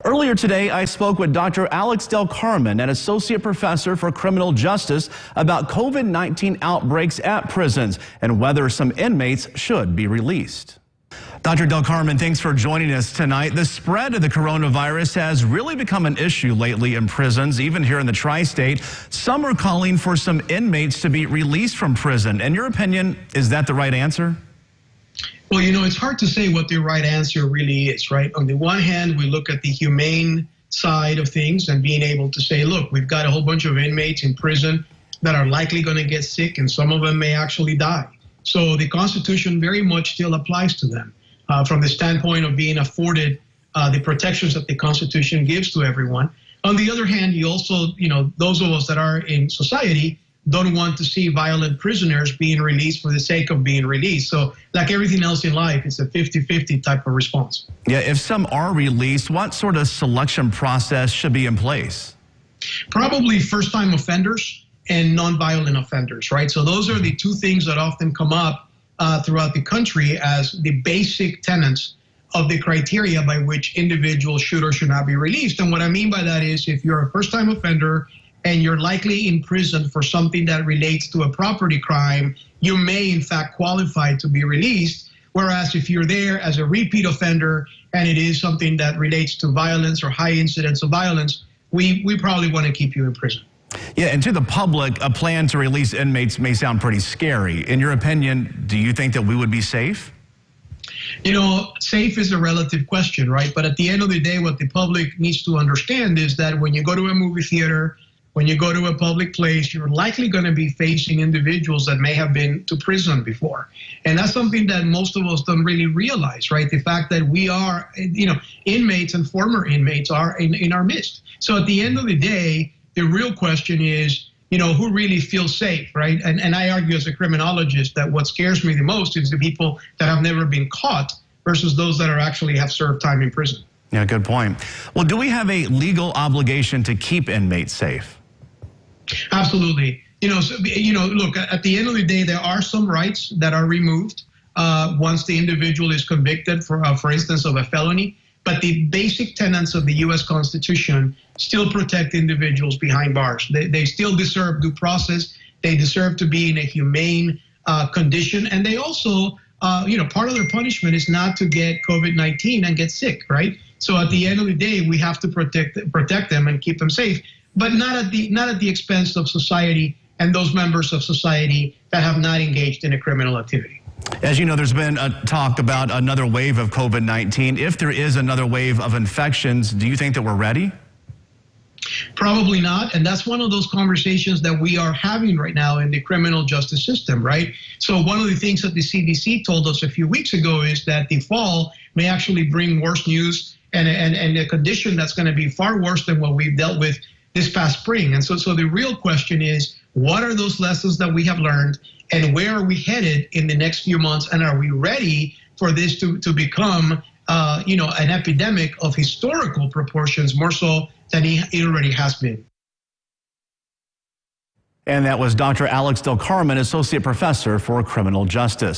Earlier today, I spoke with Dr. Alex Del Carmen, an associate professor for criminal justice, about COVID-19 outbreaks at prisons and whether some inmates should be released. Dr. Del Carmen, thanks for joining us tonight. The spread of the coronavirus has really become an issue lately in prisons, even here in the tri-state. Some are calling for some inmates to be released from prison. In your opinion, is that the right answer? Well, it's hard to say what the right answer really is, right? On the one hand, we look at the humane side of things and being able to say, look, we've got a whole bunch of inmates in prison that are likely going to get sick, and some of them may actually die. So the Constitution very much still applies to them from the standpoint of being afforded the protections that the Constitution gives to everyone. On the other hand, you also, those of us that are in society don't want to see violent prisoners being released for the sake of being released. So like everything else in life, it's a 50-50 type of response. Yeah, if some are released, what sort of selection process should be in place? Probably first-time offenders and nonviolent offenders, right? So those are the two things that often come up throughout the country as the basic tenets of the criteria by which individuals should or should not be released. And what I mean by that is if you're a first-time offender and you're likely in prison for something that relates to a property crime, you may in fact qualify to be released. Whereas if you're there as a repeat offender and it is something that relates to violence or high incidence of violence, we probably want to keep you in prison. Yeah, and to the public, a plan to release inmates may sound pretty scary. In your opinion, do you think that we would be safe? Safe is a relative question, right? But at the end of the day, what the public needs to understand is that when you go to a movie theater, when you go to a public place, you're likely going to be facing individuals that may have been to prison before. And that's something that most of us don't really realize, right? The fact that we are, inmates and former inmates are in our midst. So at the end of the day, the real question is, who really feels safe, right? And I argue as a criminologist that what scares me the most is the people that have never been caught versus those that are actually have served time in prison. Yeah, good point. Well, do we have a legal obligation to keep inmates safe? Absolutely. Look, at the end of the day, there are some rights that are removed once the individual is convicted, for instance, of a felony. But the basic tenets of the U.S. Constitution still protect individuals behind bars. They still deserve due process. They deserve to be in a humane condition. And they also, part of their punishment is not to get COVID-19 and get sick, right? So at the end of the day, we have to protect them and keep them safe, but not at the expense of society and those members of society that have not engaged in a criminal activity. As you know, there's been a talk about another wave of COVID-19. If there is another wave of infections, do you think that we're ready? Probably not. And that's one of those conversations that we are having right now in the criminal justice system, right? So one of the things that the CDC told us a few weeks ago is that the fall may actually bring worse news and a condition that's going to be far worse than what we've dealt with this past spring. And so the real question is, what are those lessons that we have learned and where are we headed in the next few months? And are we ready for this to become, an epidemic of historical proportions, more so than it already has been? And that was Dr. Alex Del Carmen, associate professor for criminal justice.